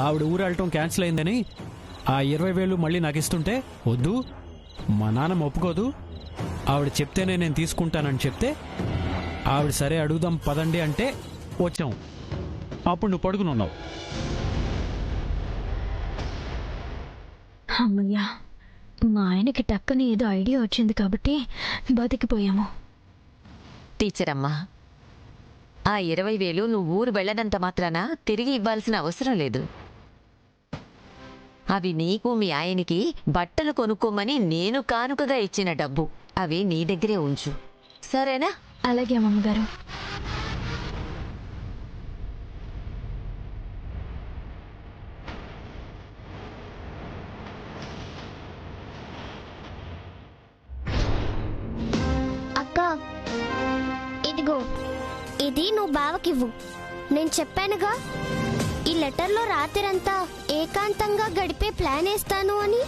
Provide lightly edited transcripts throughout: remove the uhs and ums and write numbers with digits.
ఆవిడ ఊరు వెళ్ళటం క్యాన్సిల్ అయిందని ఆ 20,000 మళ్ళీ నాకు ఇస్తుంటే వద్దు, మా నాన్న ఒప్పుకోదు, ఆవిడ చెప్తేనే నేను తీసుకుంటానని చెప్తే ఆవిడ సరే అడుగుదాం పదండి అంటే వచ్చాం. అప్పుడు నువ్వు పడుకుని ఉన్నావు. అమ్మయ్యా, మా ఆయనకి టక్కని ఏదో ఐడియా వచ్చింది కాబట్టి బతికిపోయాము. టీచర్ అమ్మా, ఆ 20,000 నువ్వు ఊరు వెళ్ళనంత మాత్రాన తిరిగి ఇవ్వాల్సిన అవసరం లేదు. అవి నీకు మీ ఆయనకి బట్టలు కొనుక్కోమని నేను కానుకగా ఇచ్చిన డబ్బు. అవి నీ దగ్గరే ఉంచు, సరేనా? అలాగే అమ్మగారు. అక్క, ఇదిగో, ఇది నువ్వు బావకివ్వు. నేను చెప్పానుగా ఈ లెటర్లో రాత్రంతా ఏకాంతంగా గడిపే ప్లాన్ వేస్తాను అని.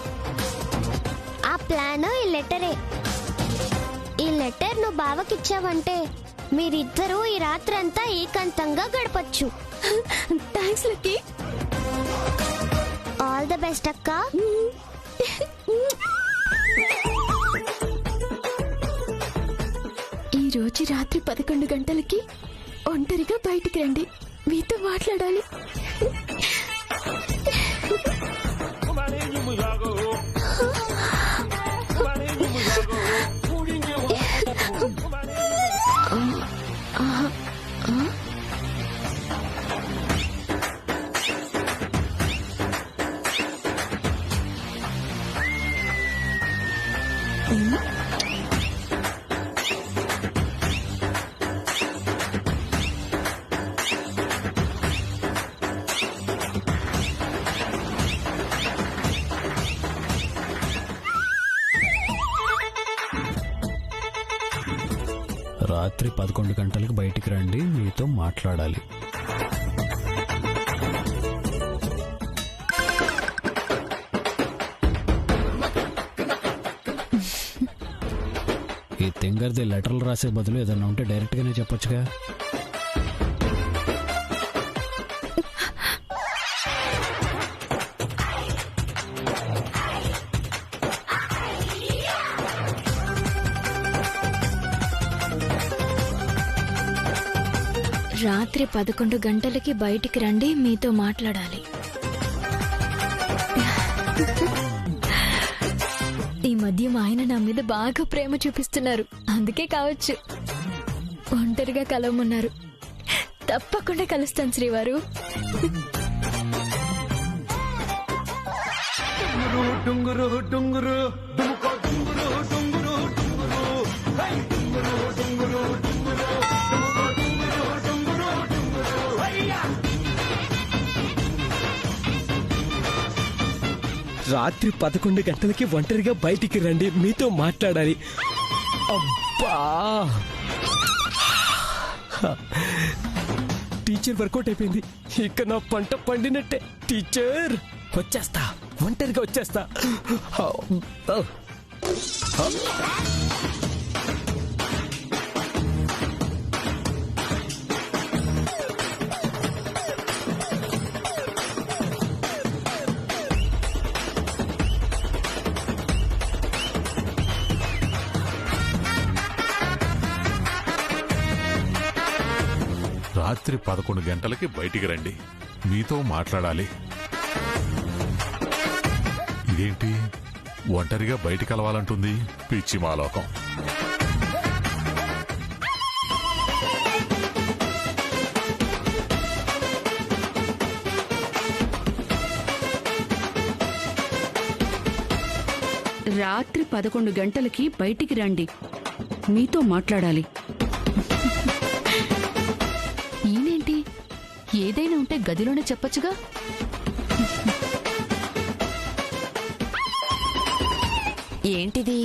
ఆ ప్లాన్ ఈ లెటరే. ఈ లెటర్ నువ్వు బావకిచ్చావంటే మీరిద్దరూ ఈ రాత్రంతా ఏకాంతంగా గడపచ్చు. Thanks Lucky. All the best అక్క. ఈ రోజు రాత్రి 11 గంటలకి ఒంటరిగా బయటికి రండి, మీతో మాట్లాడాలి. రాత్రి 11 గంటలకు బయటికి రండి, మీతో మాట్లాడాలి. ఈ తెంగర్ది లెటర్లు రాసే బదులు ఏదన్నా ఉంటే డైరెక్ట్గానే చెప్పొచ్చుగా. రాత్రి 11 గంటలకి బయటికి రండి, మీతో మాట్లాడాలి. ఈ మధ్య మా ఆయన నా మీద బాగా ప్రేమ చూపిస్తున్నారు, అందుకే కావచ్చు ఒంటరిగా కలవమన్నారు. తప్పకుండా కలుస్తాను శ్రీవారు. రాత్రి 11 గంటలకి ఒంటరిగా బయటికి రండి, మీతో మాట్లాడాలి. అబ్బా, టీచర్ వర్కౌట్ అయిపోయింది. ఇక నా పంట పండినట్టే. టీచర్ వచ్చేస్తా, ఒంటరిగా వచ్చేస్తా. రాత్రి 11 గంటలకి బయటికి రండి, మీతో మాట్లాడాలి. ఇదేంటి ఒంటరిగా బయటికి కలవాలంటుంది? పిచ్చి మాలోకం. రాత్రి 11 గంటలకి బయటికి రండి, మీతో మాట్లాడాలి. ఈయనేంటి ఏదైనా ఉంటే గదిలోనే చెప్పచ్చుగా. ఏంటిది?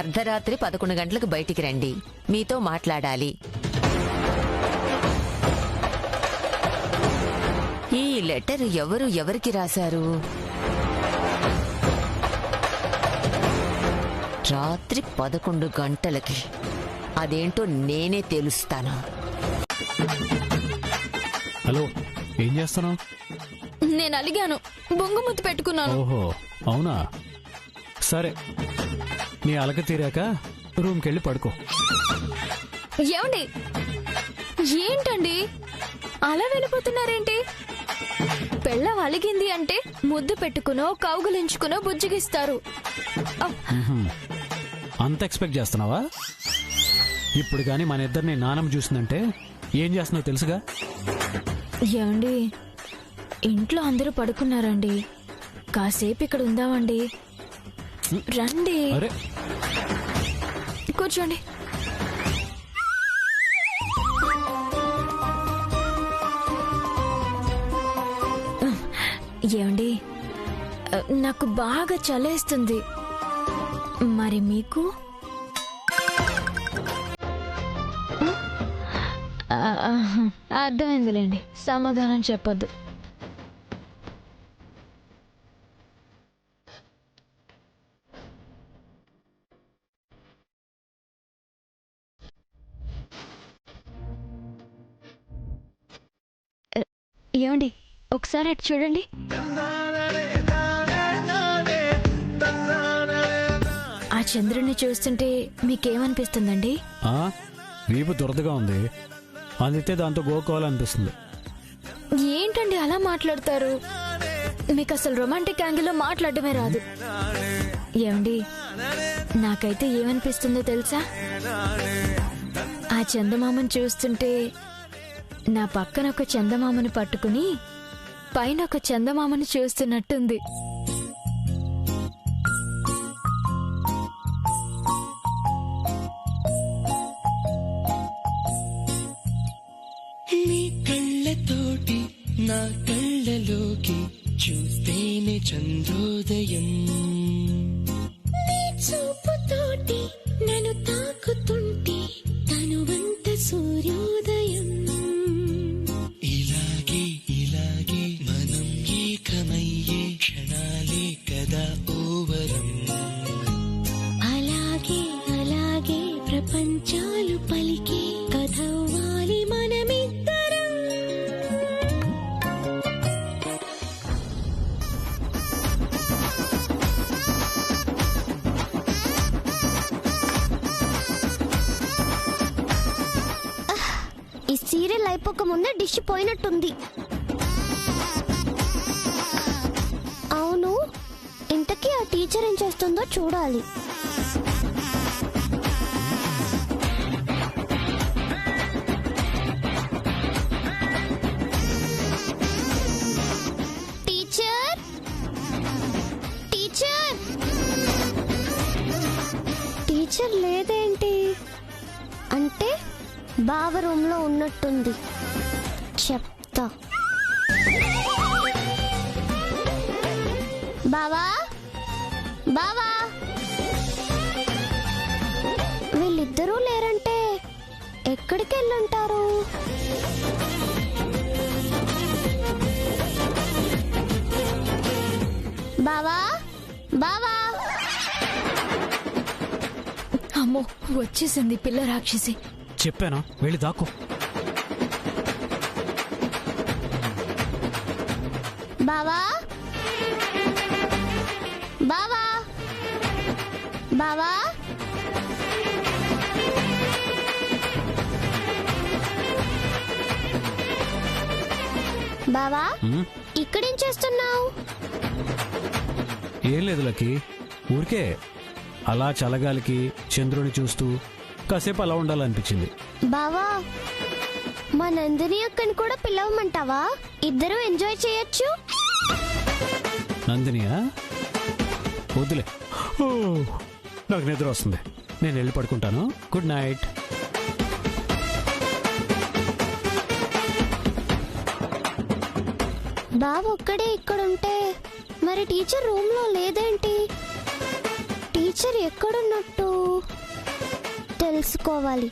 అర్ధరాత్రి 11 గంటలకు బయటికి రండి, మీతో మాట్లాడాలి. ఈ లెటర్ ఎవరికి రాశారు? రాత్రి 11 గంటలకి. అదేంటో నేనే తెలుస్తాను. హలో, ఏం చేస్తున్నావు? నేను అలిగాను, బొంగుముద్దు పెట్టుకున్నాను. ఓహో, అవునా? సరే, నీ అలక తీరాక రూమ్కి వెళ్ళి పడుకో. ఏమండి, ఏంటండి అలా వెళ్ళిపోతున్నారేంటి? పెళ్ళం అలిగింది అంటే ముద్దు పెట్టుకునో కౌగులించుకునో బుజ్జిగిస్తారు. అంత ఎక్స్పెక్ట్ చేస్తున్నావా? ఇప్పుడు కానీ మన ఇద్దరిని నానమ్మ చూసిందంటే ఏం చేస్తున్నావు తెలుసుగా? ఏమండి, ఇంట్లో అందరూ పడుకున్నారండి, కాసేపు ఇక్కడ ఉందామండి. రండి, అరే, కూర్చోండి. ఏమండి, నాకు బాగా చలేస్తుంది. మరి మీకు? అర్థమైందిలేండి, సమాధానం చెప్పొద్దు. ఏమండి, ఒకసారి అటు చూడండి. ఆ చంద్రుడిని చూస్తుంటే మీకేమనిపిస్తుందండి? వీపు దురదగా ఉంది, అందుకే దాంతో గోకోవాలనిపిస్తుంది. ఏంటండి అలా మాట్లాడతారు? మీకు అసలు రొమాంటిక్ యాంగిల్లో మాట్లాడటమే రాదు. ఏమండి, నాకైతే ఏమనిపిస్తుందో తెలుసా? ఆ చందమామని చూస్తుంటే నా పక్కన ఒక చందమామని పట్టుకుని పైన ఒక చందమామని చూస్తున్నట్టుంది. నీ కళ్ళతోటి నా కళ్ళలోకి చూస్తేనే చంద్రోదయం, నీ చూపుతోటి నన్ను తాకుతుంటే తనువంత సూర్యోదయం. ఇలాగే ఇలాగే మనం ఏకమయ్యే క్షణాలే కదా ఓవరం. అలాగే అలాగే ప్రపంచాలు పలికే కథవ్వాలి మనమిద్దరం. ఈ సీరియల్ అయిపోక ముందే డిష్ పోయినట్టుంది. అవును, ఇంతకీ ఆ టీచర్ ఏం చేస్తుందో చూడాలి. టీచర్, టీచర్, టీచర్ లేదేంటి? అంటే బావ రూమ్ లో ఉన్నట్టుంది. చెప్తా. బావా, బావా, వీళ్ళిద్దరూ లేరంటే ఎక్కడికి వెళ్ళుంటారు? బావా, బావా. అమ్మో, వచ్చేసింది పిల్ల రాక్షసి. చెప్పానా, వెళ్ళి దాక్కో. బావా, బావా, బావా. బావా, ఇక్కడేం చేస్తున్నావు? ఏం లేదు లక్కీ, ఊరికే అలా చల్లగాలికి చంద్రుని చూస్తూ కాసేపు అలా ఉండాలనిపించింది. బావా, మా నందిని అక్కని కూడా పిలవమంటావా? ఇద్దరు ఎంజాయ్ చేయొచ్చు. నందినియా? వద్దులే, నాకు నిద్ర వస్తుంది, నేను వెళ్ళి పడుకుంటాను. Good night. బావ ఒక్కడే ఇక్కడుంటే మరి టీచర్ రూమ్ లో లేదేంటి? టీచర్ ఎక్కడున్నట్టు? తెలుసుకోవాలి.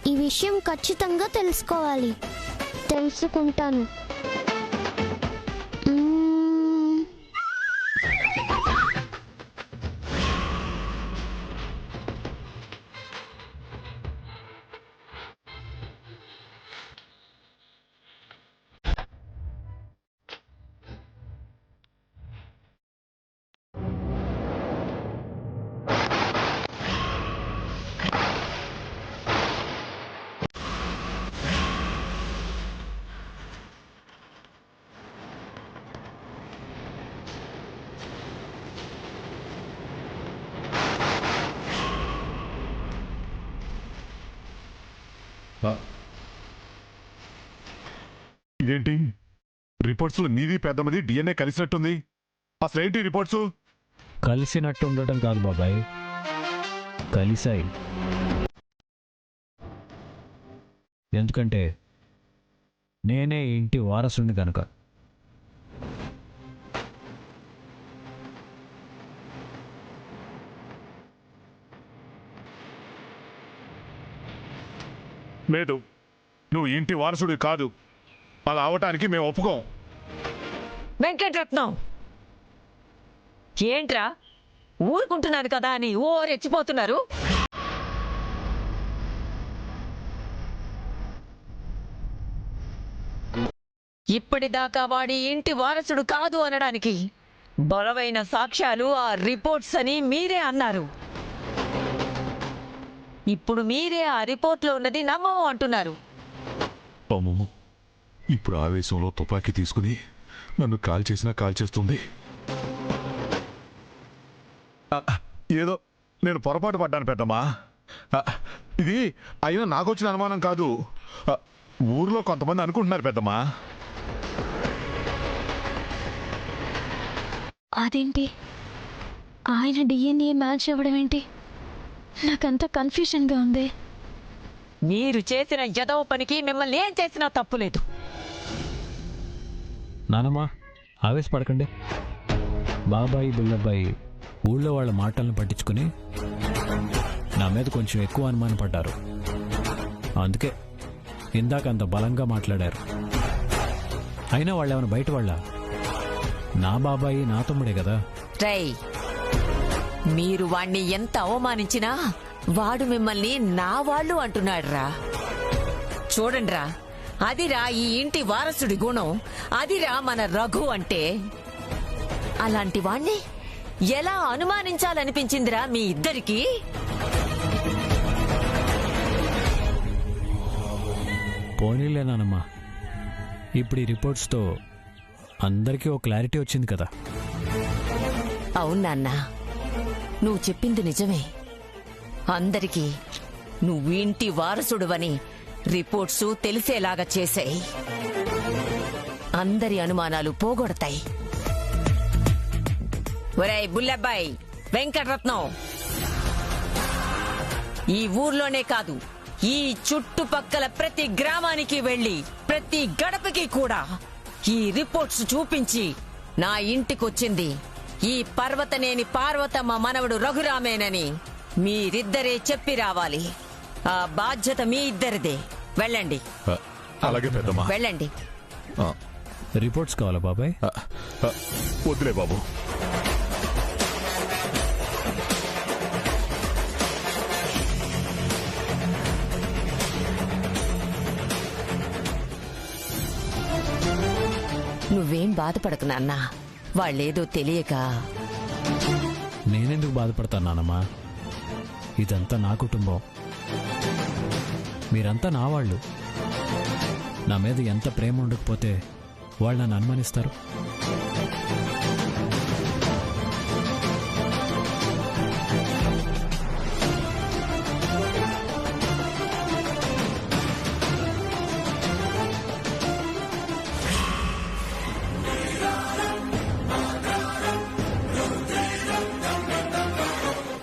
ఈ విషయం ఖచ్చితంగా తెలుసుకోవాలి. తెలుసుకుంటాను. ఇదేంటి రిపోర్ట్స్ లో నీది పెద్దమది డిఎన్ఏ కలిసినట్టుంది. అసలేంటి రిపోర్ట్స్? కలిసినట్టు ఉండటం కాదు బాబాయ్, కలిసాయి. ఎందుకంటే నేనే ఈ ఇంటి వారసుని కనుక. లేదు, నువ్వు ఇంటి వారసుడి కాదు. అలా అవటానికి మేము ఒప్పుకోం. వెంకటరత్నం, ఏంట్రా ఊరుకుంటున్నారు కదా అని ఓ రెచ్చిపోతున్నారు? ఇప్పటిదాకా వాడి ఇంటి వారసుడు కాదు అనడానికి బలమైన సాక్ష్యాలు ఆ రిపోర్ట్స్ అని మీరే అన్నారు. ఇప్పుడు మీరే ఆ రిపోర్ట్లో ఉన్నది నమ్మము అంటున్నారు. అమ్మమ్మ, ఇప్పుడు ఆవేశంలో తుపాకీ తీసుకుని నన్ను కాల్ చేసినా కాల్ చేస్తుంది. ఏదో నేను పొరపాటు పడ్డాను పెద్దమ్మా. ఇది అయినా నాకు వచ్చిన అనుమానం కాదు. ఊర్లో కొంతమంది అనుకుంటున్నారు పెద్దమ్మా. అదేంటి ఆయన డిఎన్ఏ మ్యాచ్ అవ్వడం ఏంటి? నాకంతా కన్ఫ్యూషన్గా ఉంది. మీరు చేసిన యదవ పనికి మిమ్మల్ని ఏం చేసినా తప్పులేదు. నానమ్మా, ఆవేశపడకండి. బాబాయి బుల్లబ్బాయి ఊళ్ళో వాళ్ళ మాటలను పట్టించుకుని నా మీద కొంచెం ఎక్కువ అనుమానం పడ్డారు. అందుకే ఇందాక అంత బలంగా మాట్లాడారు. అయినా వాళ్ళు ఏమైనా బయట వాళ్ళ? నా బాబాయి నా తమ్ముడే కదా. రై, మీరు వాణ్ణి ఎంత అవమానించినా వాడు మిమ్మల్ని నా వాళ్ళు అంటున్నాడురా. చూడండిరా, అదిరా ఈ ఇంటి వారసుడి గుణం, అదిరా మన రఘు అంటే. అలాంటి వాణ్ణి ఎలా అనుమానించాలనిపించిందిరా మీ ఇద్దరికి? పోనీలేనానమ్మా, ఇప్పుడు ఈ రిపోర్ట్స్తో అందరికీ ఓ క్లారిటీ వచ్చింది కదా. అవునన్నా, నువ్వు చెప్పింది నిజమే. అందరికీ నువ్వు ఇంటి వారసుడువని రిపోర్ట్స్ తెలిసేలాగా చేశాయి. అందరి అనుమానాలు పోగొడతాయి. ఒరేయ్ బుల్లబ్బాయి, వెంకటరత్నం, ఈ ఊర్లోనే కాదు, ఈ చుట్టుపక్కల ప్రతి గ్రామానికి వెళ్లి ప్రతి గడపకి కూడా ఈ రిపోర్ట్స్ చూపించి నా ఇంటికొచ్చింది ఈ పర్వతనేని పార్వతమ్మ మనవడు రఘురామేనని మీరిద్దరే చెప్పి రావాలి. ఆ బాధ్యత మీ ఇద్దరిదే. వెళ్ళండి. అలాగే పెద్దమ్మా, వెళ్ళండి. రిపోర్ట్స్ కావాలా బాబాయ్? వద్దులే బాబు. నువ్వేం బాధపడకు నాన్నా, వాళ్ళేదో తెలియక. నేనెందుకు బాధపడతాను నానమ్మా? ఇదంతా నా కుటుంబం, మీరంతా నా వాళ్ళు. నా మీద ఎంత ప్రేమ ఉండకపోతే వాళ్ళు నన్ను అనుమానిస్తారు.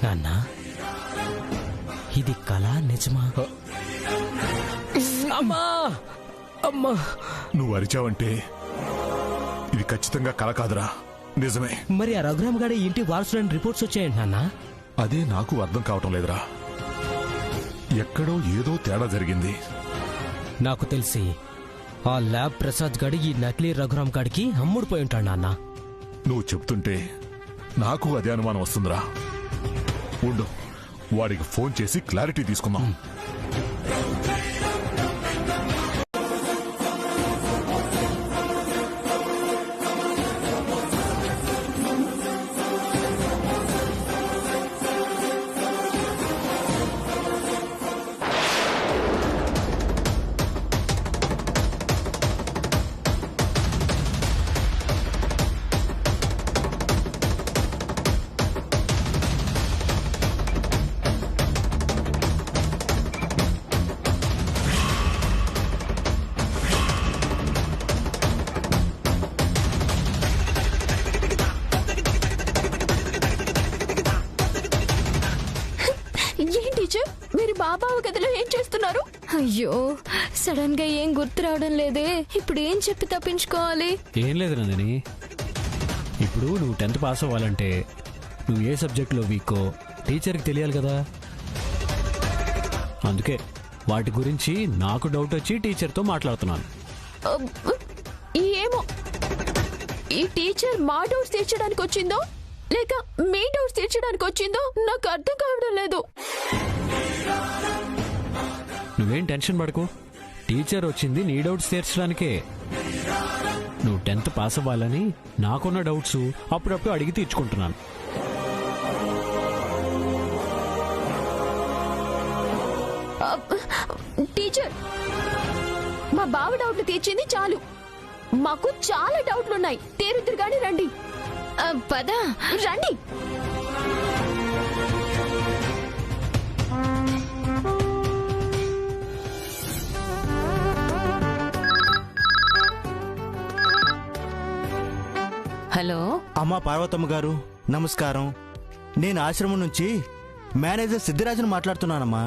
నాన్న, ఇది కళ నిజమా? అమ్మా అమ్మా, నువ్వు అరిచావంటే ఇది ఖచ్చితంగా కల కాదురా, నిజమే. మరి ఆ రఘురామ్ గారి ఇంటి వారసులని రిపోర్ట్స్ వచ్చాయండి నాన్న. అదే నాకు అర్థం కావటం లేదురా. ఎక్కడో ఏదో తేడా జరిగింది. నాకు తెలిసి ఆ ల్యాబ్ ప్రసాద్ గాడి ఈ నకిలీ రఘురామ్ గాడికి అమ్ముడుపోయి ఉంటాడు నాన్న. నువ్వు చెప్తుంటే నాకు అదే అనుమానం వస్తుందిరా. ఉండు, వాడికి ఫోన్ చేసి క్లారిటీ తీసుకుందాం. అయ్యో సడన్ గా ఏం గుర్తు రావడం లేదే. ఇప్పుడు ఏం చెప్పి తప్పించుకోవాలి? ఏం లేదు నందిని, ఇప్పుడు నువ్వు 10th పాస్ అవ్వాలంటే నువ్వు ఏ సబ్జెక్ట్లో వీకో టీచర్కి తెలియాలి కదా. అందుకే వాటి గురించి నాకు డౌట్ వచ్చి టీచర్తో మాట్లాడుతున్నాను. అబ్బ్! ఏమో ఈ టీచర్ మా డౌట్స్ తీర్చడానికి వచ్చిందో లేక మీ డౌట్స్ తీర్చడానికి వచ్చిందో నాకు అర్థం కావడం లేదు. నువ్వేం టెన్షన్ పడకు, టీచర్ వచ్చింది నీ డౌట్స్ తీర్చడానికే. నువ్వు 10th పాస్ అవ్వాలని నాకున్న డౌట్స్ అప్పుడప్పుడు అడిగి తీర్చుకుంటున్నాను. అబ్బ్! టీచర్ మా బావ డౌట్లు తీర్చింది చాలు, మాకు చాలా డౌట్లున్నాయి. తీరుద్దురు గాని రండి. పద రండి. హలో, అమ్మా పార్వతమ్మ గారు నమస్కారం. నేను ఆశ్రమం నుంచి మేనేజర్ సిద్ధిరాజును మాట్లాడుతున్నానమ్మా.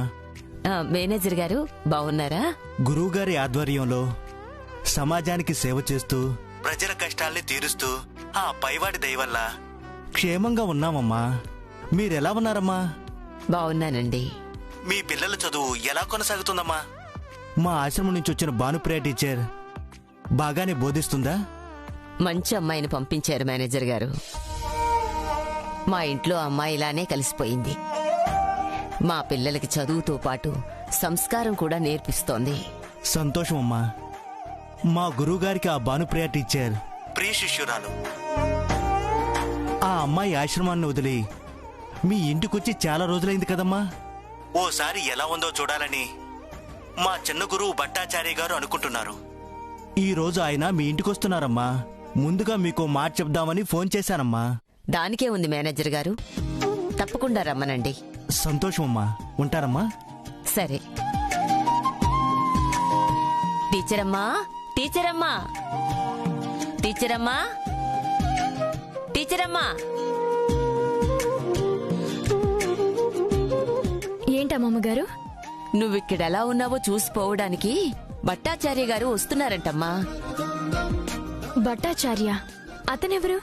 మేనేజర్ గారు బాగున్నారా? గురువుగారి ఆధ్వర్యంలో సమాజానికి సేవ చేస్తూ ప్రజల కష్టాల్ని తీరుస్తూ ఆ పైవాడి దయ వల్ల క్షేమంగా ఉన్నామమ్మా. మీరెలా ఉన్నారమ్మా? బాగున్నానండి. మీ పిల్లల చదువు ఎలా కొనసాగుతుందమ్మా? మా ఆశ్రమం నుంచి వచ్చిన భానుప్రియ టీచర్ బాగానే బోధిస్తుందా? మంచి అమ్మాయిని పంపించారు మేనేజర్ గారు. మా ఇంట్లో అమ్మాయిలానే కలిసిపోయింది. మా పిల్లలకి చదువుతో పాటు సంస్కారం కూడా నేర్పిస్తోంది. సంతోషం అమ్మా. మా గురువుగారికి ఆ భానుప్రియ టీచర్ ప్రియ శిష్యురాలు. ఆ అమ్మాయి ఆశ్రమాన్ని వదిలి మీ ఇంటికొచ్చి చాలా రోజులైంది కదమ్మా. ఓసారి ఎలా ఉందో చూడాలని మా చిన్న గురువు భట్టాచార్య గారు అనుకుంటున్నారు. ఈ రోజు ఆయన మీ ఇంటికొస్తున్నారమ్మా. ముందుగా మీకు మాట చెప్దామని ఫోన్ చేశానమ్మా. దానికే ఉంది మేనేజర్ గారు, తప్పకుండా రమ్మనండి. సంతోషం అమ్మా. ఉంటారమ్మా. సరే. టీచరమ్మా, టీచరమ్మా, టీచరమ్మా, టీచరమ్మా. ఏంటమ్మగారు? నువ్విక్కడెలా ఉన్నావో చూసిపోవడానికి భట్టాచార్య గారు వస్తున్నారంటమ్మా. భట్టాచార్య? అతనెవరు?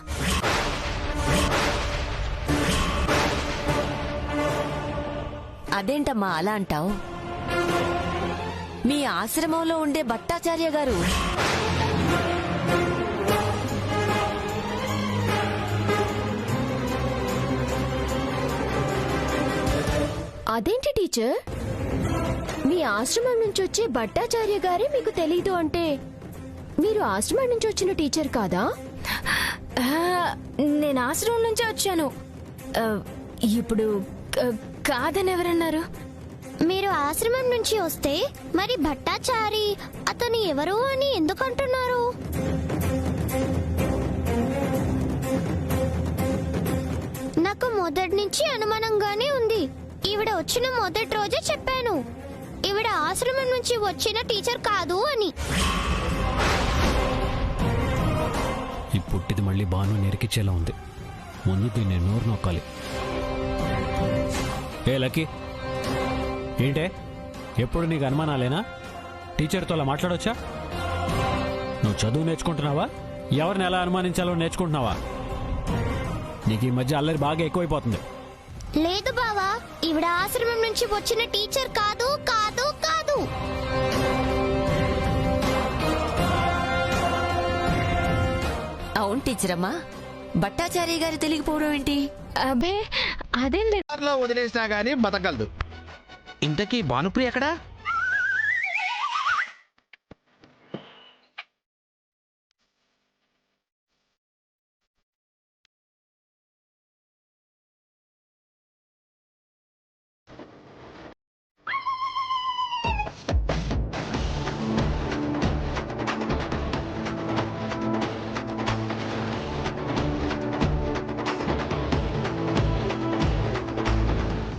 అదేంటమ్మా అలా అంటావు? మీ ఆశ్రమంలో ఉండే భట్టాచార్య గారు. అదేంటి టీచర్, మీ ఆశ్రమం నుంచి వచ్చే భట్టాచార్య గారే మీకు తెలీదు అంటే మీరు ఆశ్రమం నుంచి వచ్చిన టీచర్ కాదా? నేను ఆశ్రమం నుంచే వచ్చాను. ఇప్పుడు కాదని ఎవరన్నారు? మీరు ఆశ్రమం నుంచి వస్తే మరి భట్టాచారి అతను ఎవరు అని ఎందుకు అంటున్నారు? నాకు మొదటి నుంచి అనుమానంగానే ఉంది. ఈవిడ వచ్చిన మొదటి రోజే చెప్పాను, ఈవిడ ఆశ్రమం నుంచి వచ్చిన టీచర్ కాదు అని. ఈ పుట్టిది మళ్ళీ బాను నెరికిచ్చేలా ఉంది. ముందు దీన్ని నోరు నొక్కాలి. ఏ లక్కీ, ఏంటే ఎప్పుడు నీకు అనుమానాలేనా? టీచర్తో అలా మాట్లాడొచ్చా? నువ్వు చదువు నేర్చుకుంటున్నావా, ఎవరిని ఎలా అనుమానించాలో నేర్చుకుంటున్నావా? నీకు ఈ మధ్య అల్లరి బాగా ఎక్కువైపోతుంది. లేదు బావా, ఈవిడ ఆశ్రమం నుంచి వచ్చిన టీచర్ కాదు కాదు కాదు. అవును టీచరమ్మా, భట్టాచార్య గారు తెలియకపోవడం ఏంటి? అబే అదేం లేదు. వదిలేసినా గానీ బతకగలదు. ఇంతకీ భానుప్రియ ఎక్కడా?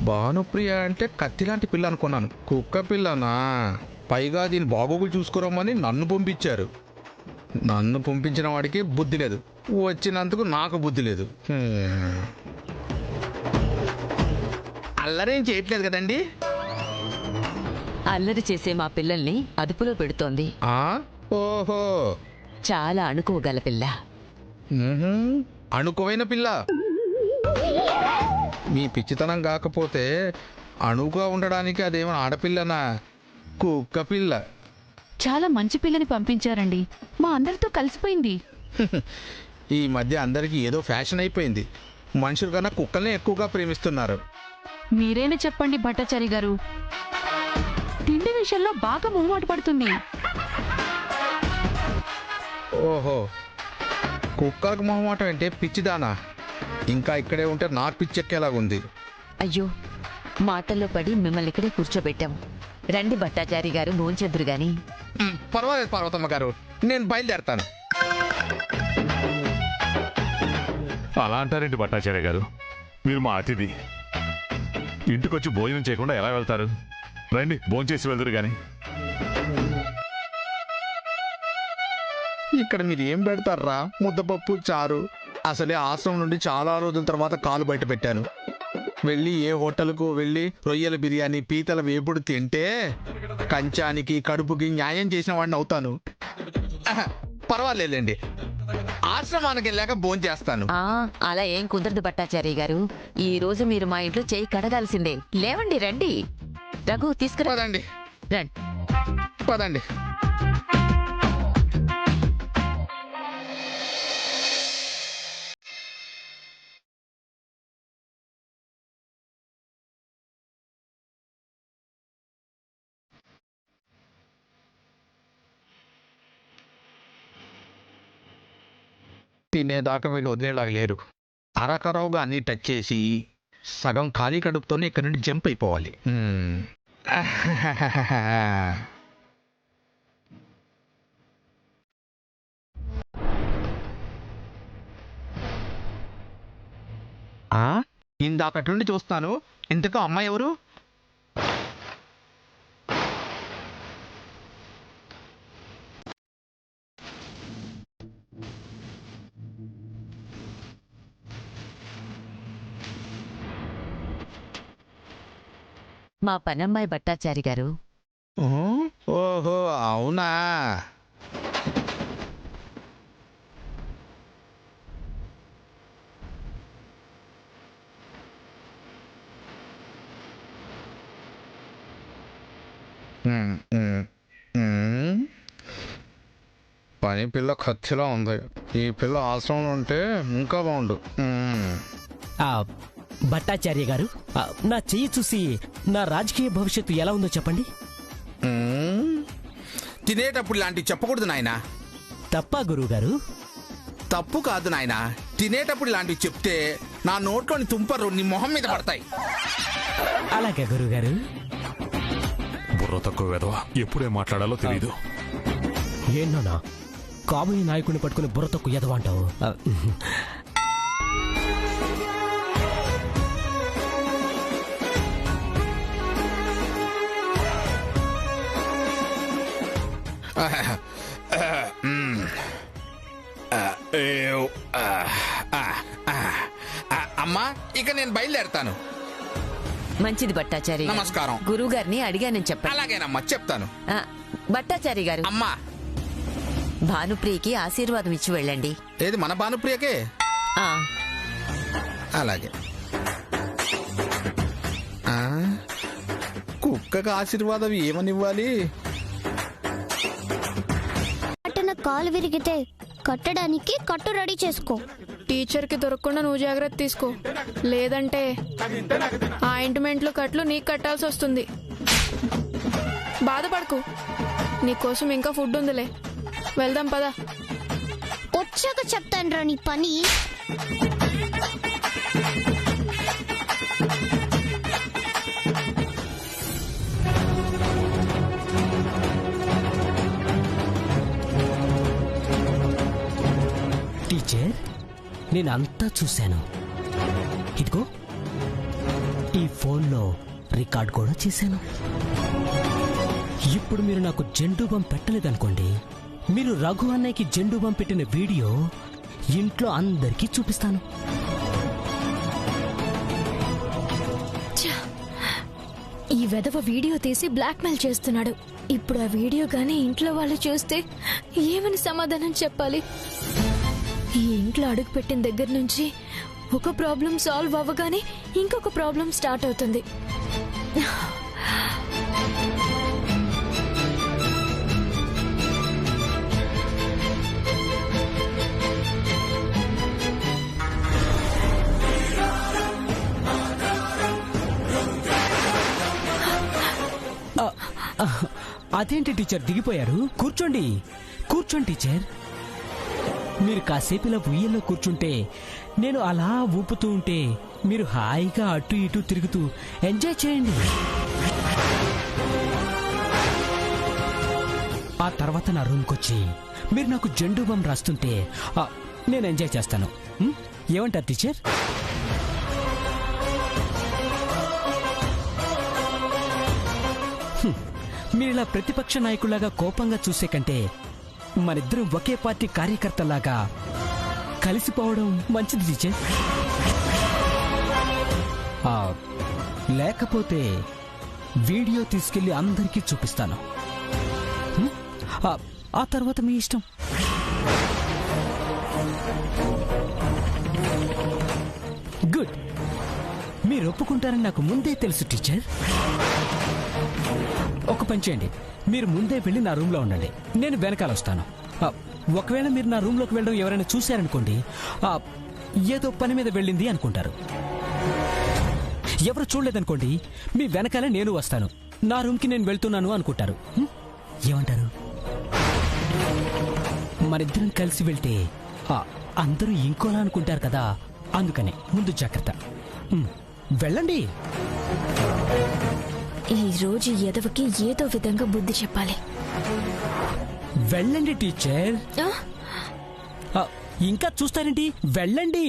భానుప్రియ అంటే కత్తిలాంటి పిల్ల అనుకున్నాను. కుక్క పిల్లనా? పైగా దీని బాగోగులు చూసుకోరమ్మని నన్ను పంపించారు. నన్ను పంపించిన వాడికి బుద్ధి లేదు, వచ్చినందుకు నాకు బుద్ధి లేదు. అల్లరేం చేయట్లేదు కదండి? అల్లరి చేసే మా పిల్లల్ని అదుపులో పెడుతోంది. ఆ? ఓహో. చాలా అణుకోగల పిల్ల. అణుకువైన పిల్ల. మీ పిచ్చితనం కాకపోతే అణువుగా ఉండడానికి అదేమైనా ఆడపిల్లనా? కుక్క పిల్ల. చాలా మంచి పిల్లని పంపించారండి. మా అందరితో కలిసిపోయింది. ఈ మధ్య అందరికీ ఏదో ఫ్యాషన్ అయిపోయింది. మనుషుల కన్నా కుక్కల్ని ఎక్కువగా ప్రేమిస్తున్నారు. మీరేనా చెప్పండి భట్టాచారి గారు. తిండి విషయంలో బాగా మొహమాట పడుతుంది. ఓహో, కుక్కలకు మొహమాటం అంటే పిచ్చిదానా? ఇంకా ఇక్కడే ఉంటే నాకు పిచ్చెక్కేలాగుంది. అయ్యో, మాటల్లో పడి మిమ్మల్ని ఇక్కడే కూర్చోబెట్టాం. రండి భట్టాచారి గారు, భోంచెద్దురు గాని. పర్వాలేదు పార్వతమ్మ గారు, నేను బయలుదేరతాను. అలా అంటారేంటి భట్టాచార్య గారు? మీరు మా అతిథి. ఇంటికొచ్చి భోజనం చేయకుండా ఎలా వెళ్తారు? రండి, భోజనం చేసి వెళ్దురు గాని. ఇక్కడ మీరు ఏం పెడతారా? ముద్దపప్పు, చారు. అసలే ఆశ్రమం నుండి చాలా రోజుల తర్వాత కాలు బయట పెట్టాను. వెళ్ళి ఏ హోటల్కు వెళ్ళి రొయ్యల బిర్యానీ, పీతల వేపుడు తింటే కంచానికి కడుపుకి న్యాయం చేసిన వాడిని అవుతాను. పర్వాలేదండి, ఆశ్రమానికి వెళ్ళాక భోజనం చేస్తాను. అలా ఏం కుదరదు భట్టాచారి గారు. ఈ రోజు మీరు మా ఇంట్లో చేయి కడగాల్సిందే. లేవండి, రండి. రఘు, తీసుకురా. పదండి రండి. పదండి. తినేదాకా వీళ్ళు వదిలేలాగా లేరు. అరకరావుగా అన్ని టచ్ చేసి సగం ఖాళీ కడుపుతోనే ఇక్కడ నుండి జంప్ అయిపోవాలి. ఇందాకటి నుండి చూస్తాను. ఇంతకు అమ్మాయి ఎవరు? మా పనమ్మాయి భట్టాచారి గారు. ఓహో, అవునా? పని పిల్ల ఖర్చులా ఉంది. ఈ పిల్ల ఆశ్రమంలో ఉంటే ఇంకా బాగుండు. భట్టాచార్య గారు, నా చెయ్యి చూసి నా రాజకీయ భవిష్యత్తు ఎలా ఉందో చెప్పండి. తినేటప్పుడు ఇలాంటివి చెప్పకూడదు నాయనా. తప్పా గురువు గారు? తప్పు కాదు నాయనా, తినేటప్పుడు ఇలాంటివి చెప్తే నా నోట్లోని తుంపరు నీ మొహం మీద పడతాయి. అలాగే గురువు గారు. బుర్ర తక్కువ వెధవ, ఎప్పుడే మాట్లాడాలో తెలీదు. ఏంటోనా కాబోయే నాయకుడిని పట్టుకుని బుర్ర తక్కువ ఎదవంటావు? అమ్మా, ఇక నేను బయలుదేరతాను. మంచిది భట్టాచారి. నమస్కారం. గురువు గారిని అడిగానని చెప్పండి. అలాగేనమ్మా, చెప్తాను. భట్టాచారి గారు, అమ్మా, భానుప్రియకి ఆశీర్వాదం ఇచ్చి వెళ్ళండి. ఏది మన భానుప్రియకే? అలాగే. కుక్కకు ఆశీర్వాదం ఏమనివ్వాలి? కాలు విరిగితే కట్టడానికి కట్టు రెడీ చేసుకో. టీచర్కి దొరకకుండా నువ్వు జాగ్రత్త తీసుకో, లేదంటే ఆ ఆయింట్మెంట్లు కట్లు నీకు కట్టాల్సి వస్తుంది. బాధపడకు, నీకోసం ఇంకా ఫుడ్ ఉందిలే. వెళ్దాం పదా. వచ్చాక చెప్తాను రా నీ పని. టీచర్, నేనంతా చూశాను. ఇదిగో ఈ ఫోన్లో రికార్డ్ కూడా చేశాను. ఇప్పుడు మీరు నాకు జెండు బాంబు పెట్టలేదనుకోండి, మీరు రఘు అన్నయ్యకి జెండు బాంబు పెట్టిన వీడియో ఇంట్లో అందరికీ చూపిస్తాను. వెధవ వీడియో తీసి బ్లాక్మెయిల్ చేస్తున్నాడు. ఇప్పుడు ఆ వీడియో గానీ ఇంట్లో వాళ్ళు చూస్తే ఏమని సమాధానం చెప్పాలి? ఈ ఇంట్లో అడుగు పెట్టిన దగ్గర నుంచి ఒక ప్రాబ్లం సాల్వ్ అవ్వగానే ఇంకొక ప్రాబ్లం స్టార్ట్ అవుతుంది. అదేంటి టీచర్ దిగిపోయారు? కూర్చోండి కూర్చోండి టీచర్. మీరు కాసేపు ఇలా ఉయ్యల్లో కూర్చుంటే, నేను అలా ఊపుతూ ఉంటే మీరు హాయిగా అటు ఇటు తిరుగుతూ ఎంజాయ్ చేయండి. ఆ తర్వాత నా రూమ్కొచ్చి మీరు నాకు జెండు బామ్ రాస్తుంటే నేను ఎంజాయ్ చేస్తాను. ఏమంటారు టీచర్? మీరిలా ప్రతిపక్ష నాయకులాగా కోపంగా చూసే కంటే మనిద్దరం ఒకే పార్టీ కార్యకర్తలాగా కలిసిపోవడం మంచిది టీచర్. లేకపోతే వీడియో తీసుకెళ్లి అందరికీ చూపిస్తాను. ఆ తర్వాత మీ ఇష్టం. గుడ్. మీరు ఒప్పుకుంటారని నాకు ముందే తెలుసు టీచర్. ఒక పని చేయండి, మీరు ముందే వెళ్ళి నా రూమ్లో ఉండండి, నేను వెనకాల వస్తాను. ఒకవేళ మీరు నా రూమ్లోకి వెళ్ళడం ఎవరైనా చూశారనుకోండి, ఏదో పని మీద వెళ్ళింది అనుకుంటారు. ఎవరు చూడలేదనుకోండి, మీ వెనకాల నేను వస్తాను, నా రూమ్కి నేను వెళ్తున్నాను అనుకుంటారు. ఏమంటారు? మరిద్దరం కలిసి వెళ్తే అందరూ ఇంకోలా అనుకుంటారు కదా, అందుకనే ముందు జాగ్రత్త. వెళ్ళండి. ఈ రోజు ఎదవకి ఏదో విధంగా బుద్ధి చెప్పాలి. వెళ్ళండి టీచర్. ఇంకా చూస్తారేంటి? వెళ్ళండి.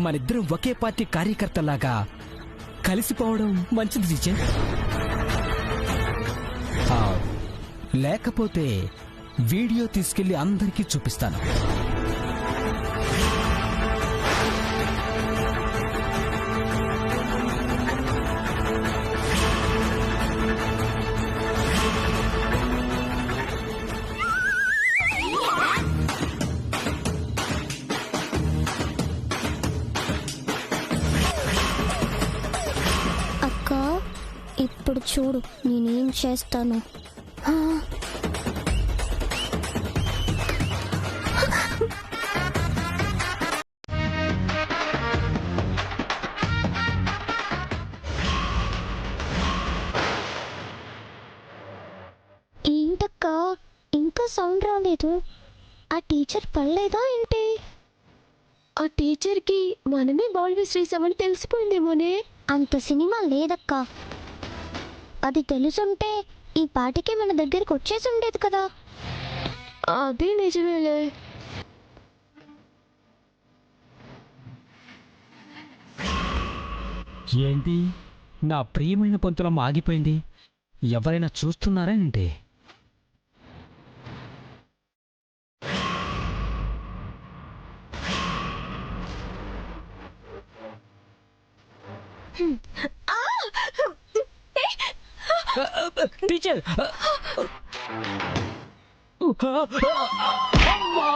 మనిద్దరం ఒకే పార్టీ కార్యకర్తలాగా కలిసిపోవడం మంచిది టీచర్. లేకపోతే వీడియో తీసుకెళ్లి అందరికీ చూపిస్తాను. అక్క, ఇప్పుడు చూడు నేనేం చేస్తాను. ఏంటక్క ఇంకా సౌండ్ రాలేదు? ఆ టీచర్ పడలేదా ఏంటి? ఆ టీచర్కి మనమే బాల్ విసిరేసామని తెలిసిపోయిందేమోనే. అంత సినిమా లేదక్క. అది తెలుసుంటే ఈ పాటికి మన దగ్గరికి వచ్చేసి ఉండేది కదా. అదే నిజమేలే. ఏంటి, నా ప్రియమైన పంతులమ్మ ఆగిపోయింది? ఎవరైనా చూస్తున్నారా ఏంటి? టీచర్, అమ్మా!